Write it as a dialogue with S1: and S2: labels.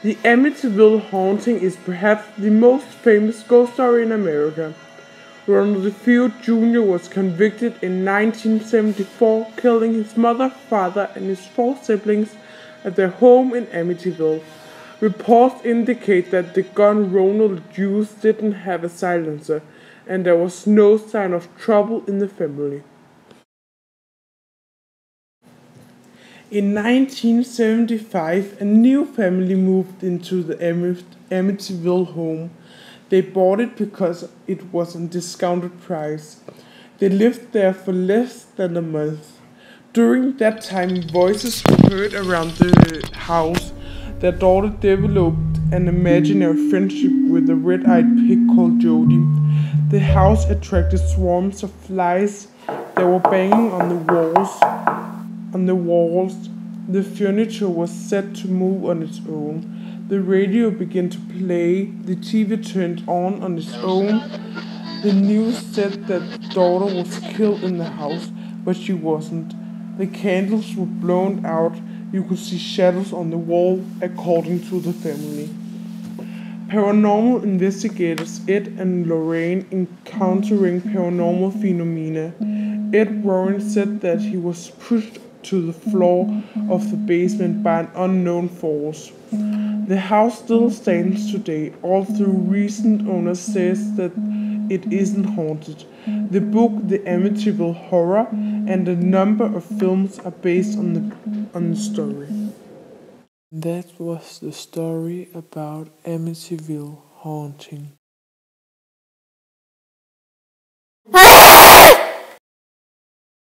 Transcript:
S1: The Amityville haunting is perhaps the most famous ghost story in America. Ronald DeFeo Jr. was convicted in 1974, killing his mother, father, and his four siblings at their home in Amityville. Reports indicate that the gun Ronald used didn't have a silencer, and there was no sign of trouble in the family. In 1975, a new family moved into the Amityville home. They bought it because it was a discounted price. They lived there for less than a month. During that time, voices were heard around the house. Their daughter developed an imaginary friendship with a red-eyed pig called Jody. The house attracted swarms of flies that were banging on the walls. The furniture was set to move on its own. The radio began to play. The TV turned on its own. The news said that the daughter was killed in the house, but she wasn't. The candles were blown out. You could see shadows on the wall, according to the family. Paranormal investigators Ed and Lorraine encountering paranormal phenomena. Ed Warren said that he was pushed to the floor of the basement by an unknown force. The house still stands today, although recent owners says that it isn't haunted. The book The Amityville Horror and a number of films are based on the story. That was the story about Amityville haunting.